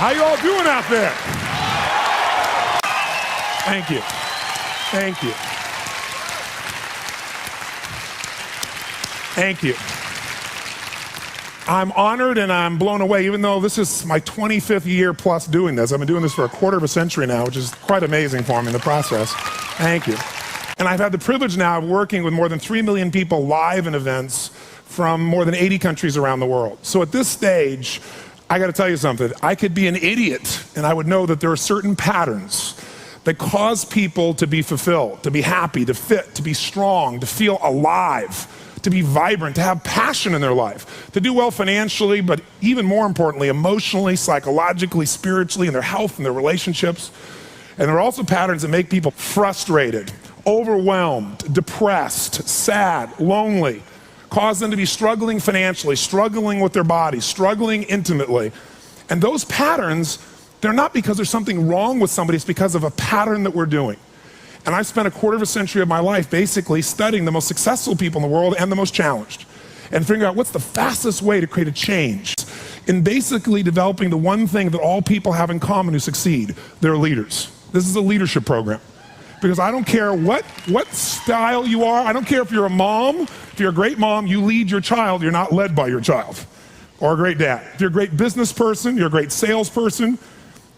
How you all doing out there? Thank you. Thank you. Thank you. I'm honored and I'm blown away, even though this is my 25th year plus doing this. I've been doing this for a quarter of a century now, which is quite amazing for me in the process. Thank you. And I've had the privilege now of working with more than 3 million people live in events from more than 80 countries around the world. So at this stage, I got to tell you something. I could be an idiot and I would know that there are certain patterns that cause people to be fulfilled, to be happy, to fit, to be strong, to feel alive, to be vibrant, to have passion in their life, to do well financially, but even more importantly, emotionally, psychologically, spiritually, in their health and their relationships. And there are also patterns that make people frustrated, overwhelmed, depressed, sad, lonely, cause them to be struggling financially, struggling with their bodies, struggling intimately. And those patterns, they're not because there's something wrong with somebody, it's because of a pattern that we're doing. And I've spent a quarter of a century of my life basically studying the most successful people in the world and the most challenged, and figuring out what's the fastest way to create a change in basically developing the one thing that all people have in common who succeed. They're leaders. This is a leadership program. Because I don't care what style you are, I don't care if you're a mom, if you're a great mom, you lead your child, you're not led by your child. Or a great dad. If you're a great business person, you're a great salesperson,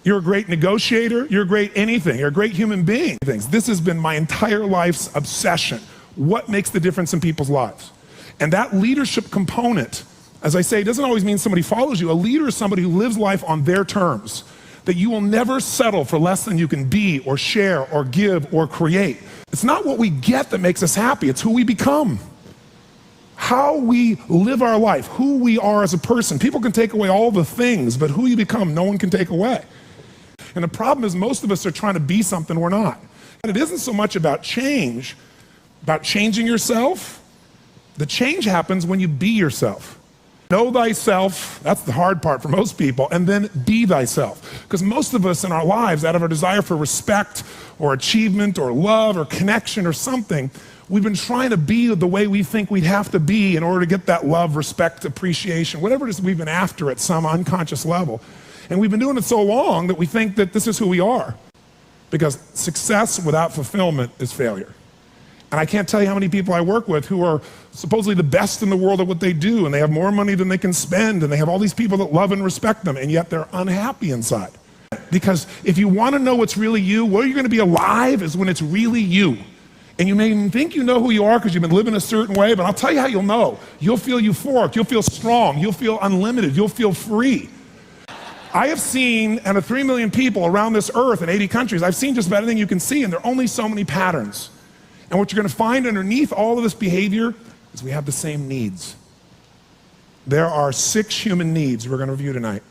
you're a great negotiator, you're a great anything, you're a great human being. This has been my entire life's obsession. What makes the difference in people's lives? And that leadership component, as I say, doesn't always mean somebody follows you. A leader is somebody who lives life on their terms. That you will never settle for less than you can be or share or give or create. It's not what we get that makes us happy, it's who we become. How we live our life, who we are as a person. People can take away all the things, but who you become, no one can take away. And the problem is most of us are trying to be something we're not. And it isn't so much about change, about changing yourself. The change happens when you be yourself. Know thyself, that's the hard part for most people, and then be thyself. Because most of us in our lives, out of our desire for respect or achievement or love or connection or something, we've been trying to be the way we think we'd have to be in order to get that love, respect, appreciation, whatever it is we've been after at some unconscious level. And we've been doing it so long that we think that this is who we are. Because success without fulfillment is failure. And I can't tell you how many people I work with who are supposedly the best in the world at what they do, and they have more money than they can spend, and they have all these people that love and respect them, and yet they're unhappy inside. Because if you want to know what's really you, where you're going to be alive is when it's really you. And you may even think you know who you are because you've been living a certain way, but I'll tell you how you'll know. You'll feel euphoric, you'll feel strong, you'll feel unlimited, you'll feel free. I have seen, out of 3 million people around this earth in 80 countries, I've seen just about anything you can see, and there are only so many patterns. And what you're going to find underneath all of this behavior is we have the same needs. There are 6 human needs we're going to review tonight.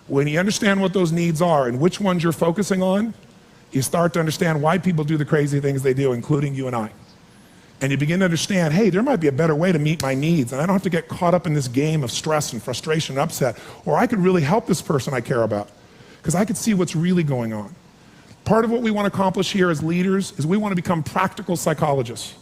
When you understand what those needs are and which ones you're focusing on, you start to understand why people do the crazy things they do, including you and I. And you begin to understand, hey, there might be a better way to meet my needs, and I don't have to get caught up in this game of stress and frustration and upset, or I could really help this person I care about, because I could see what's really going on. Part of what we want to accomplish here as leaders is we want to become practical psychologists.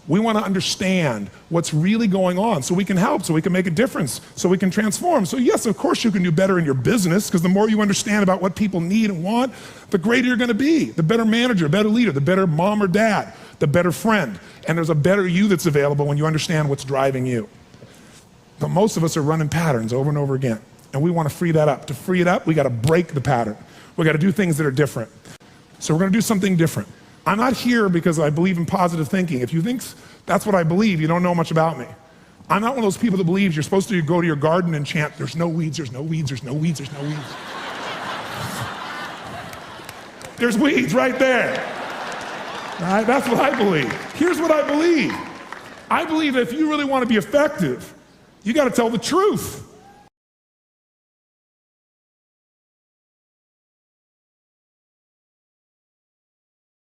We want to understand what's really going on so we can help, so we can make a difference, so we can transform. So yes, of course you can do better in your business, because the more you understand about what people need and want, the greater you're going to be, the better manager, better leader, the better mom or dad, the better friend. And there's a better you that's available when you understand what's driving you. But most of us are running patterns over and over again, and we want to free that up. To free it up, we got to break the pattern. We got to do things that are different. So we're going to do something different. I'm not here because I believe in positive thinking. If you think that's what I believe, you don't know much about me. I'm not one of those people that believes you're supposed to go to your garden and chant, there's no weeds, there's no weeds, there's no weeds, there's no weeds. There's weeds right there. All right, that's what I believe. Here's what I believe. I believe that if you really want to be effective, you got to tell the truth.